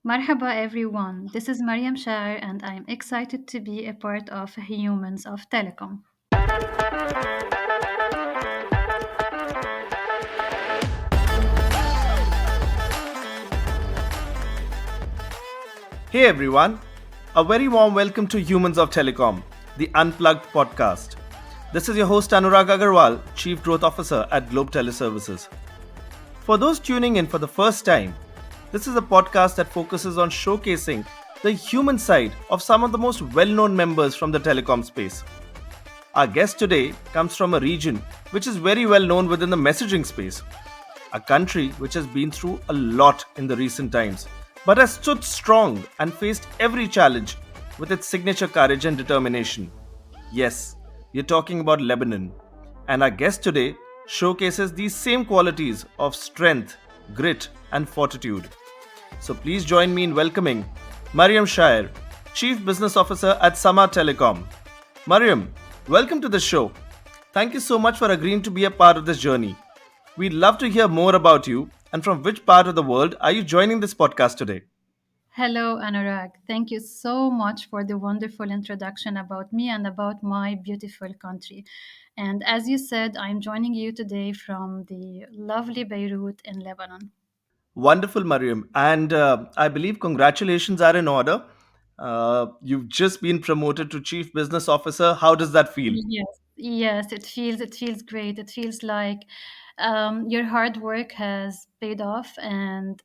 Marhaba everyone, this is Mariam Shaer and I'm excited to be a part of Humans of Telecom. Hey everyone, a very warm welcome to Humans of Telecom, the Unplugged podcast. This is your host Anurag Aggarwal, Chief Growth Officer at Globe Teleservices. For those tuning in for the first time, this is a podcast that focuses on showcasing the human side of some of the most well known members from the telecom space. Our guest today comes from a region which is very well known within the messaging space, a country which has been through a lot in the recent times, but has stood strong and faced every challenge with its signature courage and determination. Yes, we're talking about Lebanon, and our guest today showcases these same qualities of strength, grit, and fortitude. So please join me in welcoming Mariam Shaer, Chief Business Officer at Sama Telecom. Mariam, welcome to the show. Thank you so much for agreeing to be a part of this journey. We'd love to hear more about you and from which part of the world are you joining this podcast today? Hello Anurag, thank you so much for the wonderful introduction about me and about my beautiful country. And as you said, I'm joining you today from the lovely Beirut in Lebanon. Wonderful, Mariam. And I believe congratulations are in order. You've just been promoted to Chief Business Officer. How does that feel? Yes, yes, it feels great. It feels like your hard work has paid off, and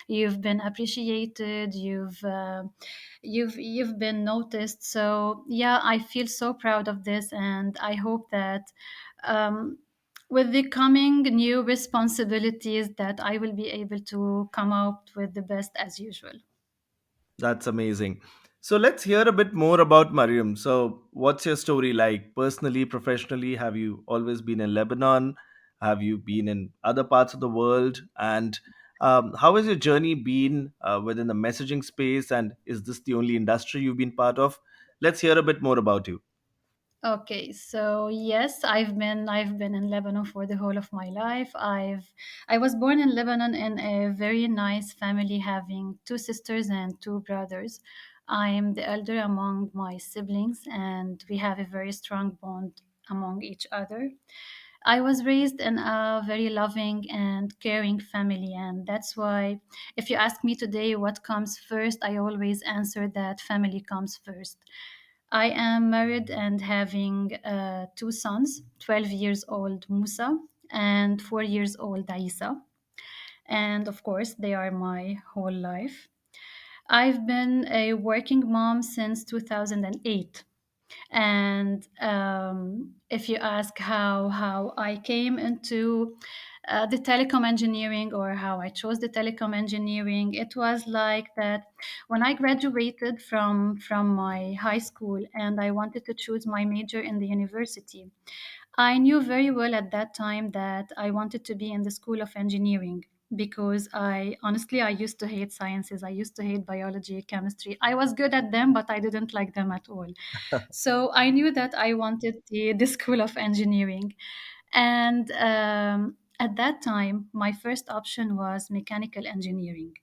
you've been appreciated. You've been noticed. So yeah, I feel so proud of this, and I hope that um, with the coming new responsibilities, that I will be able to come out with the best as usual. That's amazing. So let's hear a bit more about Mariam. So, what's your story like personally, professionally? Have you always been in Lebanon? Have you been in other parts of the world? And how has your journey been within the messaging space? And is this the only industry you've been part of? Let's hear a bit more about you. Okay, so yes, I've been in Lebanon for the whole of my life. I was born in Lebanon in a very nice family having two sisters and two brothers. I am the elder among my siblings and we have a very strong bond among each other. I was raised in a very loving and caring family, and that's why if you ask me today what comes first, I always answer that family comes first. I am married and having two sons, 12 years old Musa and 4 years old Isa. And of course, they are my whole life. I've been a working mom since 2008. And if you ask how I came into the telecom engineering or how I chose the telecom engineering, it was like that when I graduated from my high school and I wanted to choose my major in the university. I knew very well at that time that I wanted to be in the School of Engineering because I honestly I used to hate sciences. I used to hate biology, chemistry. I was good at them, but I didn't like them at all. So I knew that I wanted the School of Engineering. And at that time, my first option was mechanical engineering.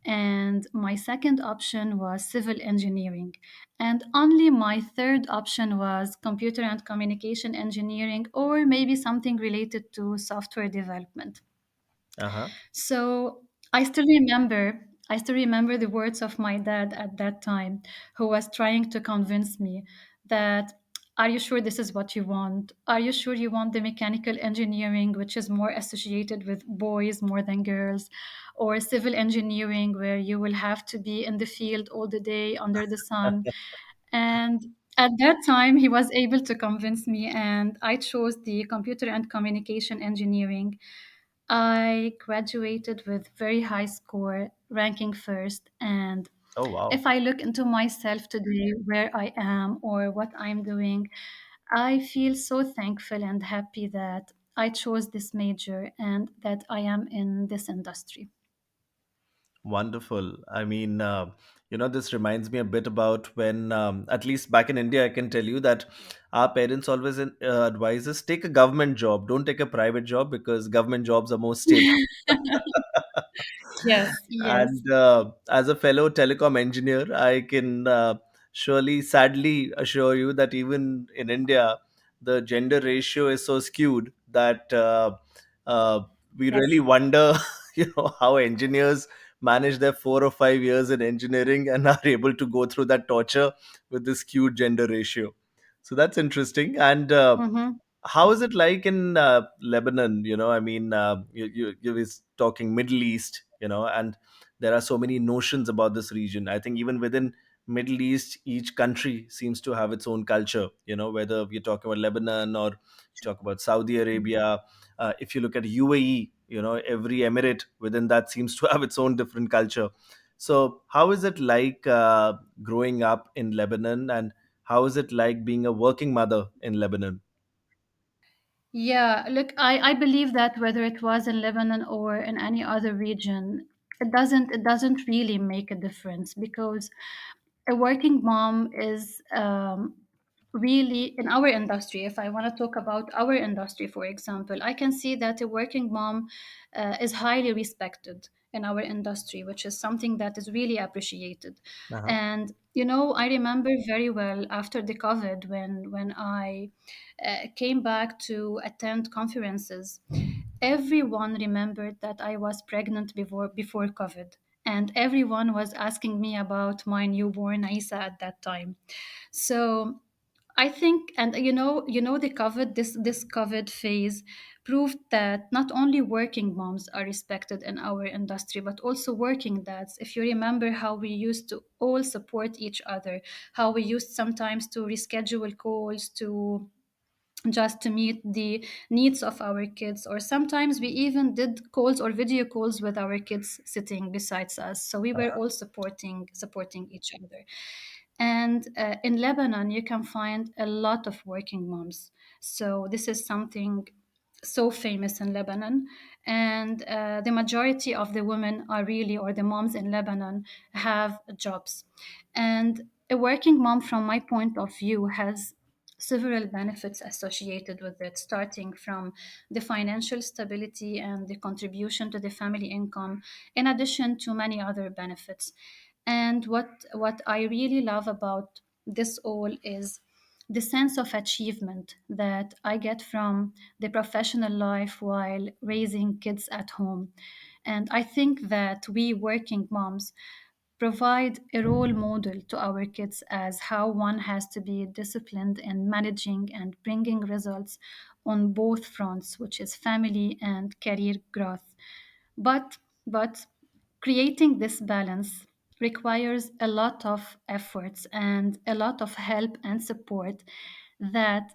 And my second option was civil engineering. And only my third option was computer and communication engineering, or maybe something related to software development. Uh huh. So I still remember the words of my dad at that time, who was trying to convince me that, are you sure this is what you want? Are you sure you want the mechanical engineering, which is more associated with boys more than girls, or civil engineering, where you will have to be in the field all the day under the sun? And at that time, he was able to convince me, and I chose the computer and communication engineering. I graduated with very high score, ranking first. And Oh, wow. if I look into myself today, where I am or what I'm doing, I feel so thankful and happy that I chose this major and that I am in this industry. Wonderful. I mean, this reminds me a bit about when, at least back in India, I can tell you that our parents always advise us take a government job, don't take a private job because government jobs are more stable. Yes, yes. And as a fellow telecom engineer, I can surely, sadly assure you that even in India, the gender ratio is so skewed that uh, we really Yes. wonder, how engineers manage their 4 or 5 years in engineering and are able to go through that torture with this skewed gender ratio. So that's interesting. And Mm-hmm. how is it like in Lebanon? I mean, you was talking Middle East, and there are so many notions about this region. I think even within Middle East, each country seems to have its own culture. Whether you're talking about Lebanon or you talk about Saudi Arabia. If you look at UAE, every emirate within that seems to have its own different culture. So, how is it like growing up in Lebanon, and how is it like being a working mother in Lebanon? Yeah, look, I believe that whether it was in Lebanon or in any other region, it doesn't really make a difference because a working mom is really in our industry. If I want to talk about our industry, for example, I can see that a working mom is highly respected in our industry, which is something that is really appreciated. Uh-huh. And I remember very well after the COVID when I came back to attend conferences. Everyone remembered that I was pregnant before COVID, and everyone was asking me about my newborn Isa at that time. So I think, and the COVID, this COVID phase proved that not only working moms are respected in our industry, but also working dads. If you remember how we used to all support each other, how we used sometimes to reschedule calls to just to meet the needs of our kids, or sometimes we even did calls or video calls with our kids sitting besides us, so we were all supporting each other. And in Lebanon you can find a lot of working moms, so this is something so famous in Lebanon. And the majority of the women are really, or the moms in Lebanon, have jobs. And a working mom, from my point of view, has several benefits associated with it, starting from the financial stability and the contribution to the family income, in addition to many other benefits. And what I really love about this all is the sense of achievement that I get from the professional life while raising kids at home. And I think that we working moms provide a role model to our kids as how one has to be disciplined in managing and bringing results on both fronts, which is family and career growth. But creating this balance requires a lot of efforts and a lot of help and support that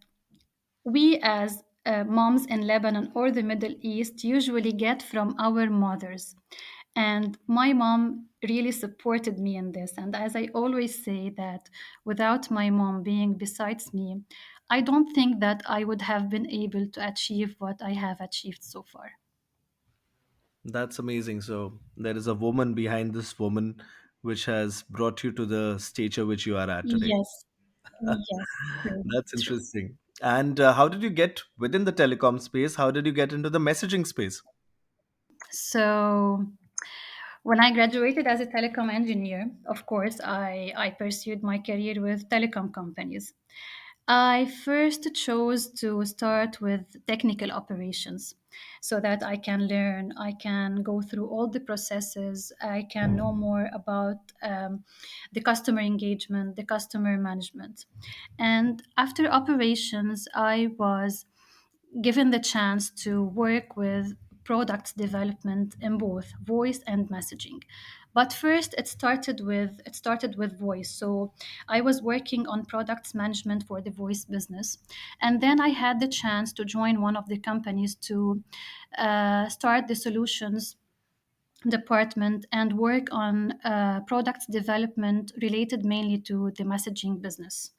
we as moms in Lebanon or the Middle East usually get from our mothers. And my mom really supported me in this. And as I always say, that without my mom being besides me, I don't think that I would have been able to achieve what I have achieved so far. That's amazing. So there is a woman behind this woman which has brought you to the stature which you are at today. Yes, yes, true, That's true. interesting. And how did you get within the telecom space? How did you get into the messaging space? So when I graduated as a telecom engineer, of course, I pursued my career with telecom companies. I first chose to start with technical operations so that I can learn, I can go through all the processes, I can know more about the customer engagement, the customer management. And after operations, I was given the chance to work with product development in both voice and messaging. But first it started with voice. So I was working on products management for the voice business, and then I had the chance to join one of the companies to start the solutions department and work on product development related mainly to the messaging business.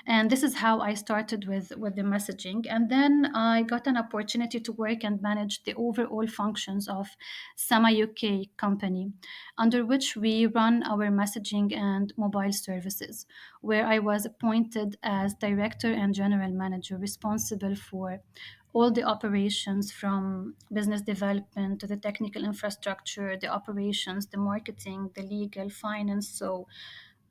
And this is how I started with the messaging. And then I got an opportunity to work and manage the overall functions of Sama UK company, under which we run our messaging and mobile services, where I was appointed as director and general manager responsible for all the operations from business development to the technical infrastructure, the operations, the marketing, the legal, finance, so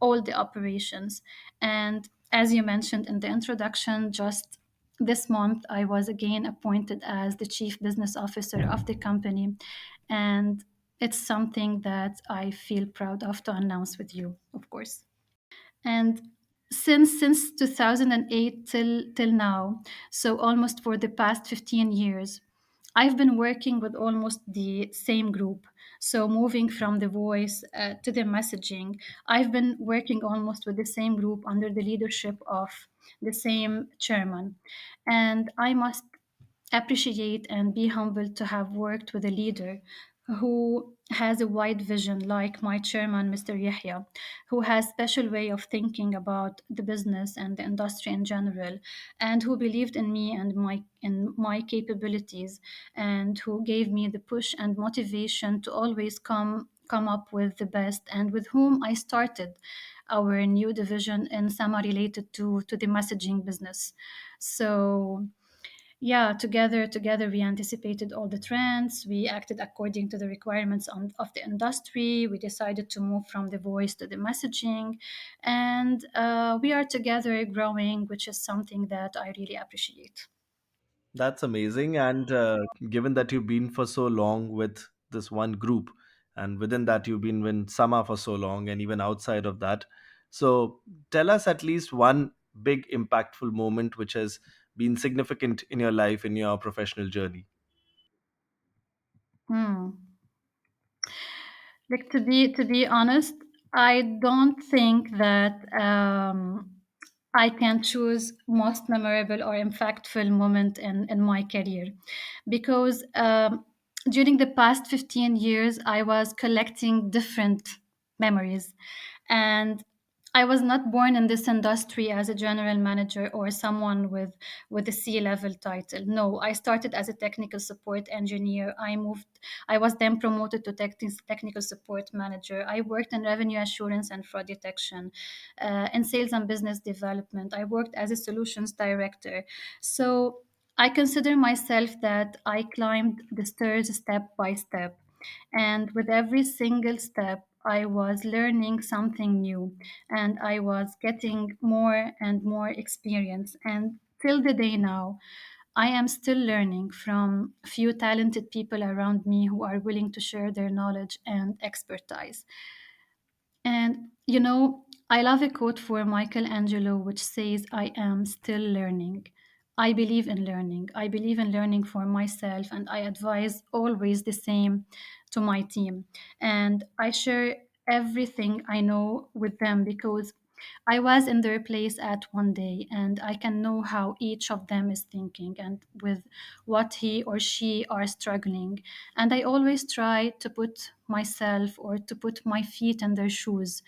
all the operations. And as you mentioned in the introduction, just this month, I was again appointed as the chief business officer of the company. And it's something that I feel proud of to announce with you, of course. And since 2008 till now, so almost for the past 15 years, I've been working with almost the same group. So moving from the voice to the messaging, I've been working almost with the same group under the leadership of the same chairman. And I must appreciate and be humbled to have worked with a leader who has a wide vision like my chairman, Mr. Yahya, who has special way of thinking about the business and the industry in general, and who believed in me and my capabilities, and who gave me the push and motivation to always come up with the best, and with whom I started our new division in Sama related to the messaging business. So yeah, together we anticipated all the trends. We acted according to the requirements of the industry. We decided to move from the voice to the messaging, and we are together growing, which is something that I really appreciate. That's amazing. And given that you've been for so long with this one group, and within that, you've been with Sama for so long, and even outside of that. So tell us at least one big impactful moment which has been significant in your life, in your professional journey. Hmm. Like to be honest, I don't think that I can choose most memorable or impactful moment in my career because during the past 15 years I was collecting different memories, and I was not born in this industry as a general manager or someone with a C-level title. No, I started as a technical support engineer. I was then promoted to technical support manager. I worked in revenue assurance and fraud detection, in sales and business development. I worked as a solutions director. So I consider myself that I climbed the stairs step by step. And with every single step, I was learning something new, and I was getting more and more experience. And till the day now, I am still learning from few talented people around me who are willing to share their knowledge and expertise. And I love a quote for Michelangelo which says, I am still learning. I believe in learning. I believe in learning for myself, and I advise always the same to my team. And I share everything I know with them because I was in their place at one day, and I can know how each of them is thinking and with what he or she are struggling. And I always try to put myself or to put my feet in their shoes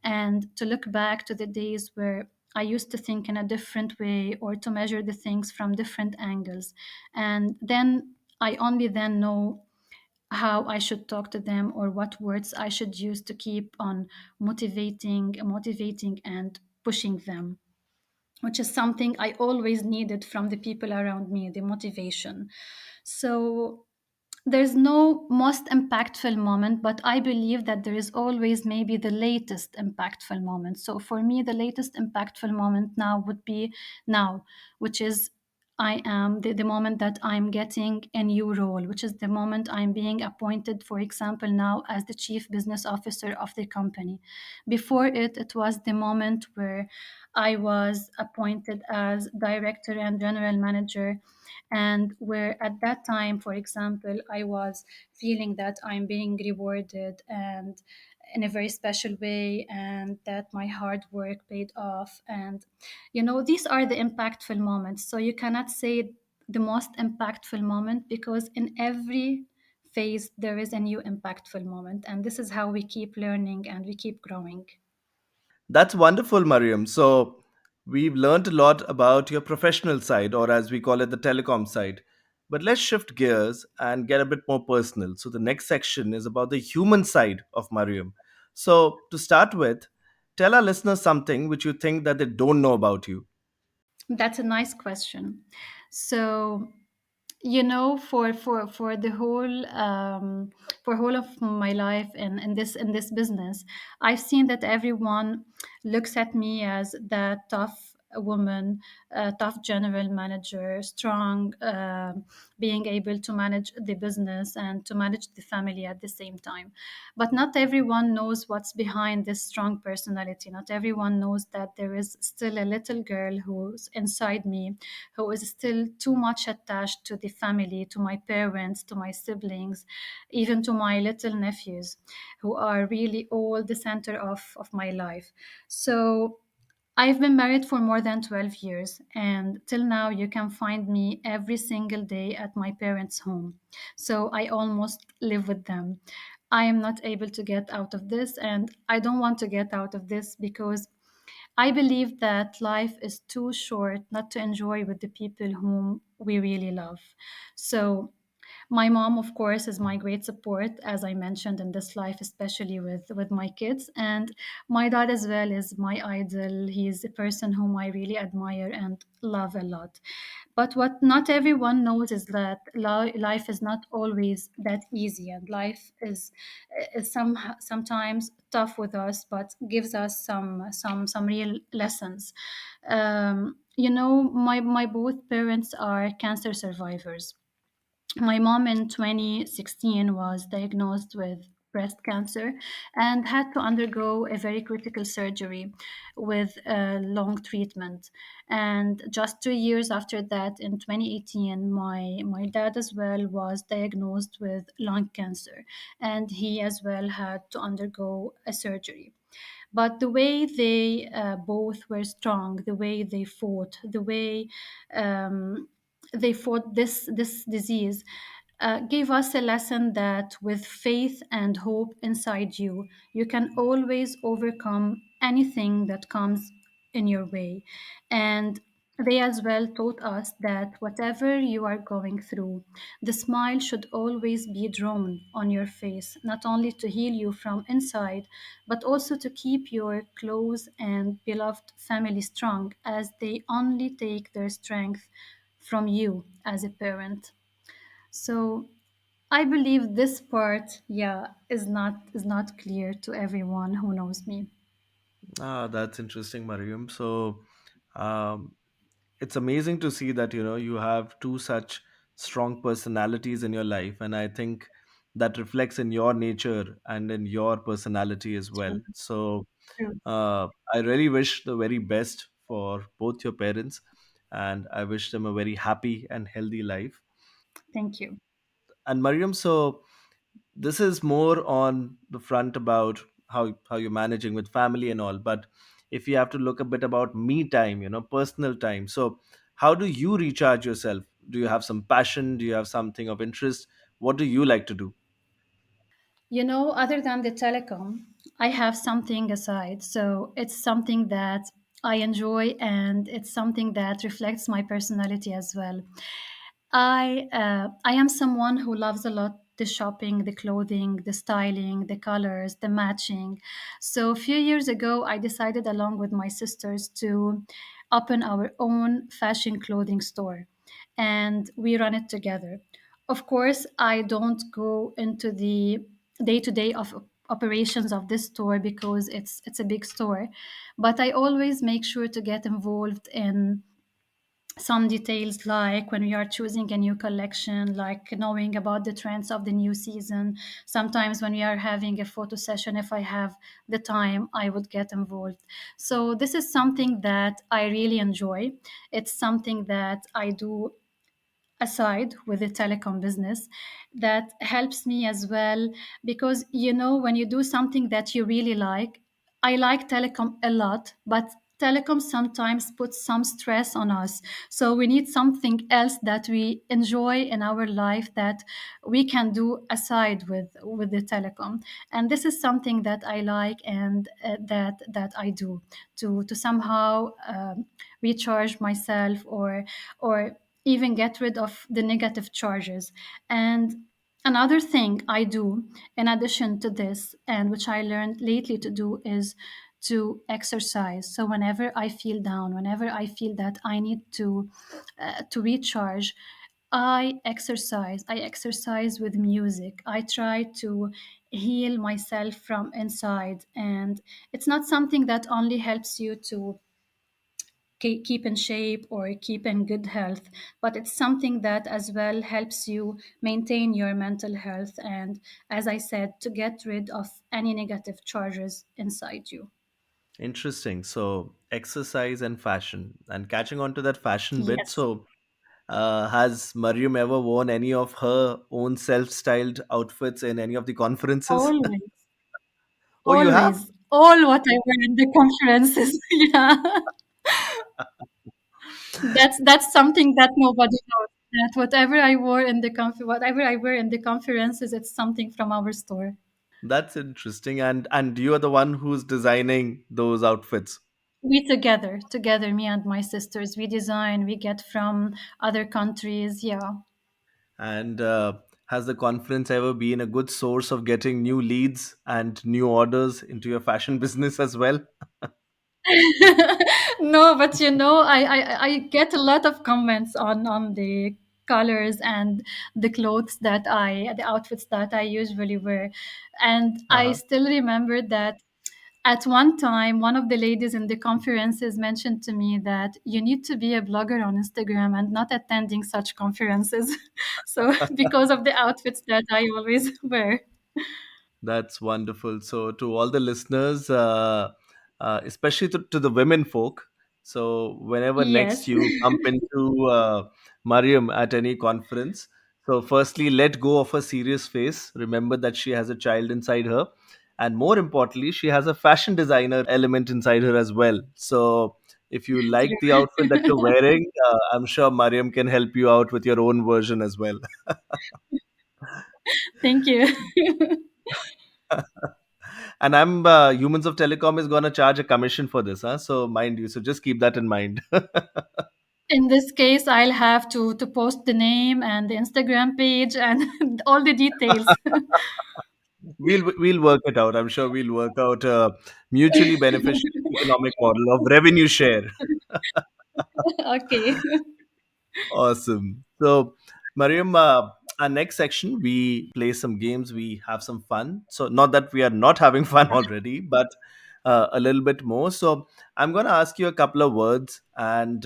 and to look back to the days where I used to think in a different way or to measure the things from different angles. And then I only then know how I should talk to them or what words I should use to keep on motivating and pushing them, which is something I always needed from the people around me, the motivation. So there's no most impactful moment, but I believe that there is always maybe the latest impactful moment. So for me, the latest impactful moment now would be now, which is I am the moment that I'm getting a new role, which is the moment I'm being appointed, for example, now as the chief business officer of the company. Before it was the moment where I was appointed as director and general manager, and where at that time, for example, I was feeling that I'm being rewarded and in a very special way, and that my hard work paid off. And these are the impactful moments. So you cannot say the most impactful moment, because in every phase there is a new impactful moment, and this is how we keep learning and we keep growing. That's wonderful, Mariam. So, we've learned a lot about your professional side, or as we call it, the telecom side. But let's shift gears and get a bit more personal. So, the next section is about the human side of Mariam. So, to start with, tell our listeners something which you think that they don't know about you. That's a nice question. So for the whole for whole of my life in this business, I've seen that everyone looks at me as that tough woman, tough general manager, strong, being able to manage the business and to manage the family at the same time. But not everyone knows what's behind this strong personality. Not everyone knows that there is still a little girl who's inside me, who is still too much attached to the family, to my parents, to my siblings, even to my little nephews, who are really all the center of my life. So I've been married for more than 12 years, and till now, you can find me every single day at my parents' home. So I almost live with them. I am not able to get out of this, and I don't want to get out of this because I believe that life is too short not to enjoy with the people whom we really love. So my mom, of course, is my great support, as I mentioned in this life, especially with my kids. And my dad as well is my idol. He's a person whom I really admire and love a lot. But what not everyone knows is that life is not always that easy, and life is sometimes tough with us, but gives us some real lessons. My both parents are cancer survivors. My mom in 2016 was diagnosed with breast cancer and had to undergo a very critical surgery with a long treatment. And just 2 years after that, in 2018, my dad as well was diagnosed with lung cancer, and he as well had to undergo a surgery. But the way they both were strong, the way they fought, the way they fought this disease, gave us a lesson that with faith and hope inside you, you can always overcome anything that comes in your way. And they as well taught us that whatever you are going through, the smile should always be drawn on your face, not only to heal you from inside, but also to keep your close and beloved family strong, as they only take their strength from you as a parent. So I believe this part, yeah, is not clear to everyone who knows me. Ah, that's interesting, Mariam. So, um, it's amazing to see that you have two such strong personalities in your life, and I think that reflects in your nature and in your personality as well. True. So, True. I really wish the very best for both your parents, and I wish them a very happy and healthy life. Thank you. And Mariam, so this is more on the front about how you're managing with family and all, but if you have to look a bit about me time, personal time, so how do you recharge yourself? Do you have some passion? Do you have something of interest? What do you like to do? Other than the telecom, I have something aside. So it's something that I enjoy, and it's something that reflects my personality as well. I am someone who loves a lot the shopping, the clothing, the styling, the colors, the matching. So a few years ago, I decided along with my sisters to open our own fashion clothing store, and we run it together. Of course, I don't go into the day-to-day of operations of this store because it's a big store, but I always make sure to get involved in some details, like when we are choosing a new collection, like knowing about the trends of the new season. Sometimes when we are having a photo session, if I have the time, I would get involved. So this is something that I really enjoy. It's something that I do aside with the telecom business, that helps me as well, because when you do something that you really like. I like telecom a lot, but telecom sometimes puts some stress on us, so we need something else that we enjoy in our life, that we can do aside with the telecom. And this is something that I like, and that I do to somehow recharge myself, or even get rid of the negative charges. And another thing I do in addition to this, and which I learned lately to do, is to exercise. So whenever I feel down, whenever I feel that I need to recharge, I exercise with music. I try to heal myself from inside, and it's not something that only helps you to keep in shape or keep in good health, but it's something that as well helps you maintain your mental health, and as I said, to get rid of any negative charges inside you. Interesting. So, exercise and fashion. And catching on to that fashion bit, Yes, so has Mariam ever worn any of her own self styled outfits in any of the conferences? always, Oh, you have? always, all what I wear in the conferences. Yeah, that's something that nobody knows. That whatever I wear in the conferences, it's something from our store. That's interesting. And you are the one who's designing those outfits. We together, me and my sisters, we design, we get from other countries. Yeah. And has the conference ever been a good source of getting new leads and new orders into your fashion business as well? No, but I get a lot of comments on the colors and the outfits that I usually wear. And I Uh-huh. still remember that at one time, one of the ladies in the conferences mentioned to me that you need to be a blogger on Instagram and not attending such conferences. So, because of the outfits that I always wear. That's wonderful. So, to all the listeners, especially to the women folk, so whenever next Yes. you bump into Mariam at any conference, so firstly, let go of her serious face. Remember that she has a child inside her. And more importantly, she has a fashion designer element inside her as well. So, if you like the outfit that you're True. wearing, I'm sure Mariam can help you out with your own version as well. Thank you. And I'm Humans of Telecom is gonna charge a commission for this, huh? So mind you, so just keep that in mind. In this case, I'll have to post the name and the Instagram page and all the details. We'll work it out. I'm sure we'll work out a mutually beneficial economic model of revenue share. Okay. Awesome. So, Mariam, our next section, we play some games, we have some fun. So, not that we are not having fun already, but a little bit more. So, I'm going to ask you a couple of words, and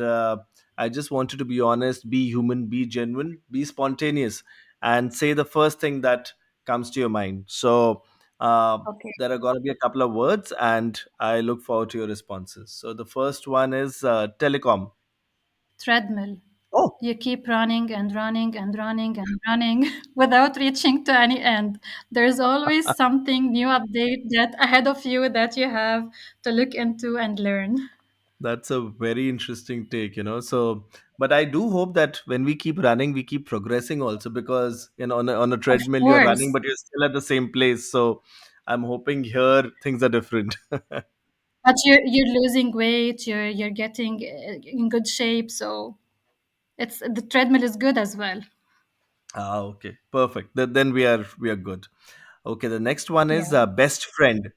I just want you to be honest, be human, be genuine, be spontaneous, and say the first thing that comes to your mind. So, uh, Okay. there are going to be a couple of words, and I look forward to your responses. So, the first one is telecom. Treadmill. Oh, You keep running and running and running and running without reaching to any end. There's always something new update that ahead of you that you have to look into and learn. that's a very interesting take, So, but I do hope that when we keep running, we keep progressing also because, on a Of treadmill, you're running, course. but you're still at the same place. So, I'm hoping here things are different. But you're losing weight, you're getting in good shape, so it's the treadmill is good as well. Okay, perfect. Then we are good. Okay, the next one is Yeah. best friend.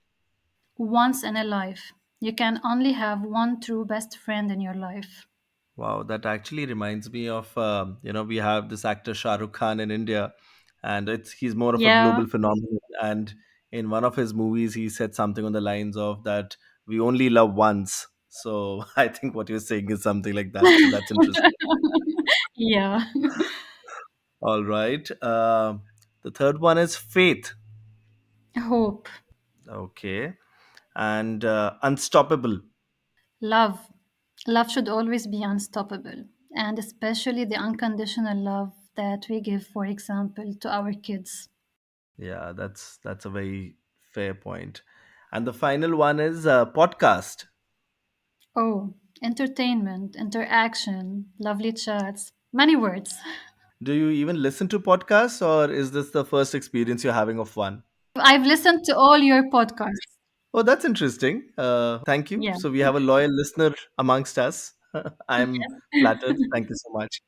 Once in a life. You can only have one true best friend in your life. Wow, that actually reminds me of we have this actor Shah Rukh Khan in India, and he's more of a Yeah. global phenomenon. And in one of his movies, he said something on the lines of that we only love once. So I think what you're saying is something like that. So that's interesting. Yeah. All right. The third one is faith. Hope. Okay, and unstoppable. Love. Love should always be unstoppable, and especially the unconditional love that we give, for example, to our kids. Yeah, that's a very fair point. And the final one is podcast. Oh, entertainment, interaction, lovely chats, many words. Do you even listen to podcasts, or is this the first experience you're having of one? I've listened to all your podcasts. Oh, that's interesting. Thank you. Yeah. So we have a loyal listener amongst us. I'm Yes. flattered. Thank you so much.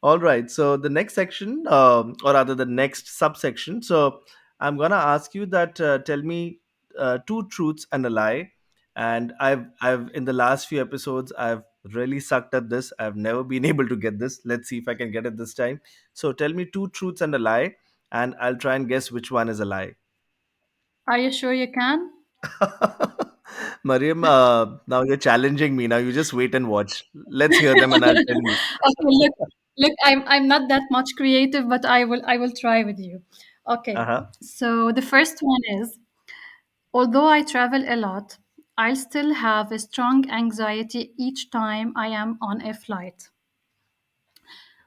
All right. So the next section, or rather the next subsection. So I'm gonna ask you that. Tell me two truths and a lie. And I've in the last few episodes, I've really sucked at this. I've never been able to get this. Let's see if I can get it this time. So tell me two truths and a lie, and I'll try and guess which one is a lie. Are you sure you can? Mariam, now you're challenging me. Now you just wait and watch. Let's hear them, and I'll tell you. Okay, look, I'm not that much creative, but I will try with you. Uh Okay, huh. so the first one is, although I travel a lot, I'll still have a strong anxiety each time I am on a flight.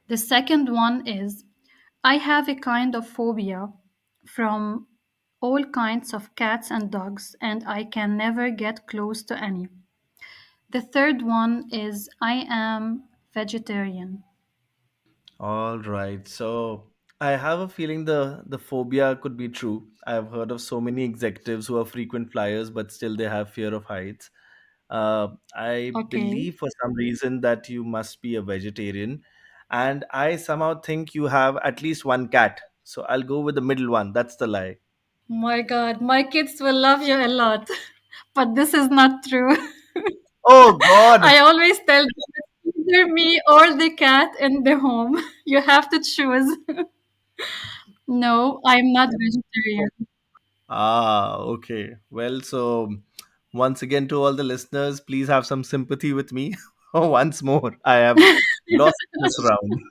The second one is, I have a kind of phobia from all kinds of cats and dogs, and I can never get close to any. The third one is, I am vegetarian. All right. So I have a feeling the phobia could be true. I've heard of so many executives who are frequent flyers, but still they have fear of heights. I Okay. believe for some reason that you must be a vegetarian, and I somehow think you have at least one cat. So I'll go with the middle one. That's the lie. My God, my kids will love you a lot. But this is not true. Oh God! I always tell them it's either me or the cat in the home. You have to choose. No, I'm not vegetarian. Ah, okay. Well, so once again, to all the listeners, please have some sympathy with me. Once more, I have lost this round.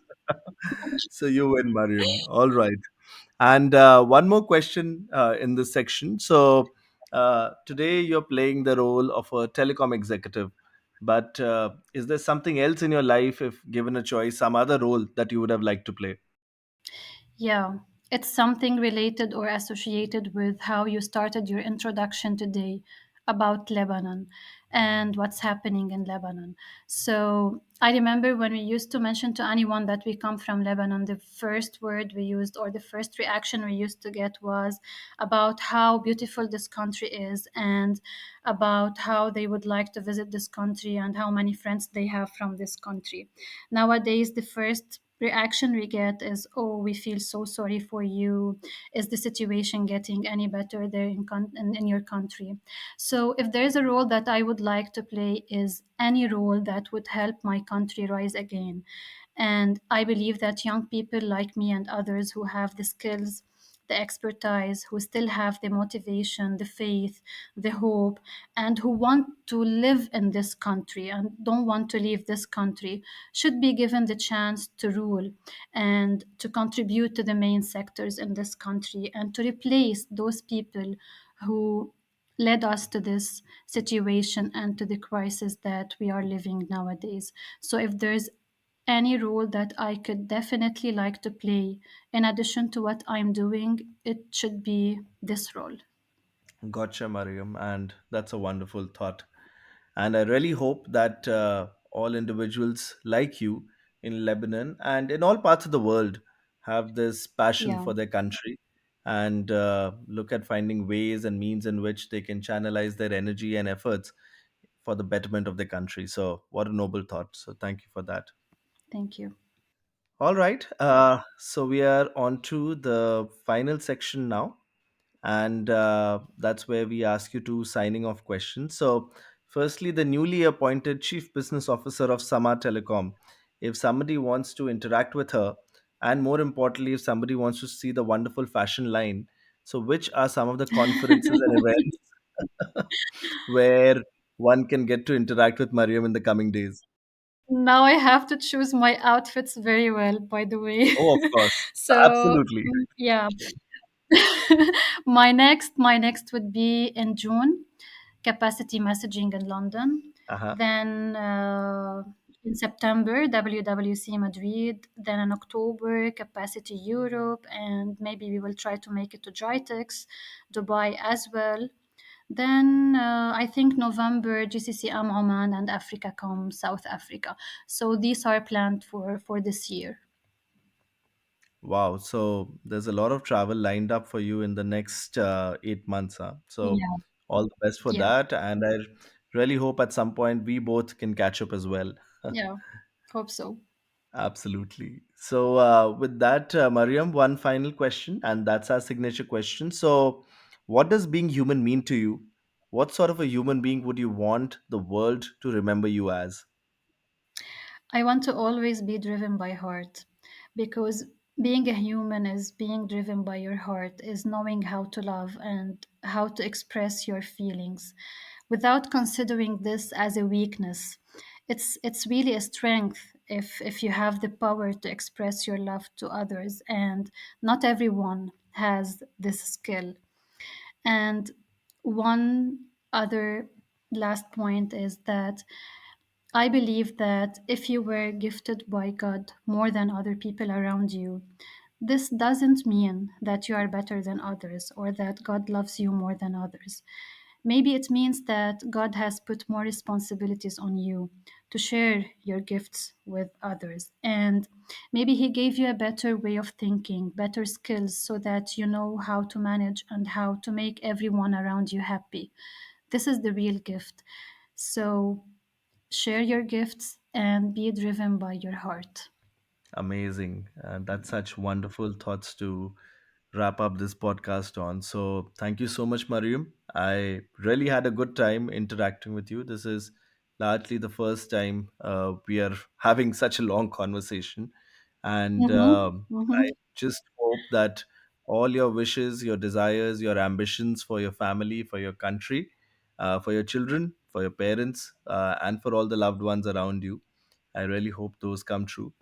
So you win, Mariam. All right. And one more question in this section. So today you're playing the role of a telecom executive. But is there something else in your life, if given a choice, some other role that you would have liked to play? Yeah, it's something related or associated with how you started your introduction today about Lebanon and what's happening in Lebanon. So, I remember when we used to mention to anyone that we come from Lebanon, the first word we used or the first reaction we used to get was about how beautiful this country is and about how they would like to visit this country and how many friends they have from this country. Nowadays, the first reaction we get is, oh, we feel so sorry for you. Is the situation getting any better there in your country? So if there's a role that I would like to play, is any role that would help my country rise again. And I believe that young people like me and others who have the skills, the expertise, who still have the motivation, the faith, the hope, and who want to live in this country and don't want to leave this country should be given the chance to rule and to contribute to the main sectors in this country and to replace those people who led us to this situation and to the crisis that we are living nowadays. So if there's any role that I could definitely like to play in addition to what I'm doing, it should be this role. Gotcha, Mariam. And that's a wonderful thought. And I really hope that all individuals like you in Lebanon and in all parts of the world have this passion Yeah, for their country and look at finding ways and means in which they can channelize their energy and efforts for the betterment of the country. So, what a noble thought. So, thank you for that. thank you. All right. So, we are on to the final section now, and that's where we ask you two signing off questions. So, firstly, the newly appointed Chief Business Officer of Sama Telecom, if somebody wants to interact with her, and more importantly, if somebody wants to see the wonderful fashion line, so which are some of the conferences and events where one can get to interact with Mariam in the coming days? Now I have to choose my outfits very well, by the way. Oh, of course, So absolutely. yeah, my next would be in June, capacity messaging in London. Uh-huh. Then in September, WWC Madrid. Then in October, capacity Europe, and maybe we will try to make it to Jitex, Dubai as well. Then I think November, GCC Oman, and Africa.com South Africa. So these are planned for this year. Wow. So there's a lot of travel lined up for you in the next 8 months. Huh? So Yeah, all the best for yeah, that. And I really hope at some point we both can catch up as well. yeah. Hope so. Absolutely. So with that, Mariam, one final question, and that's our signature question. So, what does being human mean to you? What sort of a human being would you want the world to remember you as? I want to always be driven by heart, because being a human is being driven by your heart, is knowing how to love and how to express your feelings without considering this as a weakness. It's really a strength if you have the power to express your love to others, and not everyone has this skill. And one other last point is that I believe that if you were gifted by God more than other people around you, this doesn't mean that you are better than others or that God loves you more than others. Maybe it means that God has put more responsibilities on you to share your gifts with others. And maybe He gave you a better way of thinking, better skills, so that you know how to manage and how to make everyone around you happy. This is the real gift. So share your gifts and be driven by your heart. Amazing. And that's such wonderful thoughts to wrap up this podcast on. So, thank you so much, Mariam. I really had a good time interacting with you. This is largely the first time we are having such a long conversation. And Mm-hmm. Mm-hmm. I just hope that all your wishes, your desires, your ambitions for your family, for your country, for your children, for your parents, and for all the loved ones around you, I really hope those come true.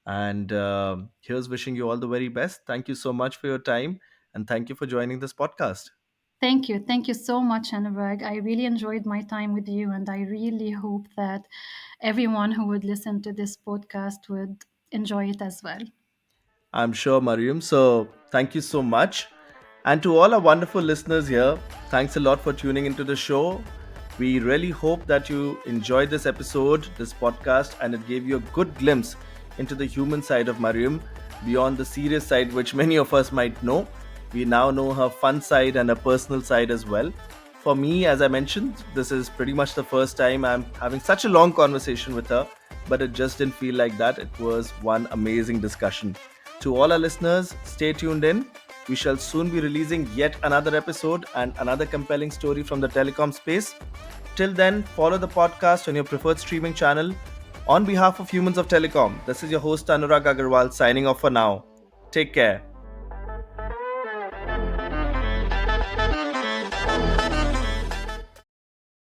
And here's wishing you all the very best. Thank you so much for your time. And thank you for joining this podcast. Thank you. Thank you so much, Anurag. I really enjoyed my time with you, and I really hope that everyone who would listen to this podcast would enjoy it as well. I'm sure, Mariam. So thank you so much. And to all our wonderful listeners here, thanks a lot for tuning into the show. We really hope that you enjoyed this episode, this podcast, and it gave you a good glimpse into the human side of Mariam beyond the serious side, which many of us might know. We now know her fun side and her personal side as well. For me, as I mentioned, this is pretty much the first time I'm having such a long conversation with her, but it just didn't feel like that. It was one amazing discussion. To all our listeners, stay tuned in. We shall soon be releasing yet another episode and another compelling story from the telecom space. Till then, follow the podcast on your preferred streaming channel. On behalf of Humans of Telecom, this is your host Anurag Aggarwal signing off for now. Take care.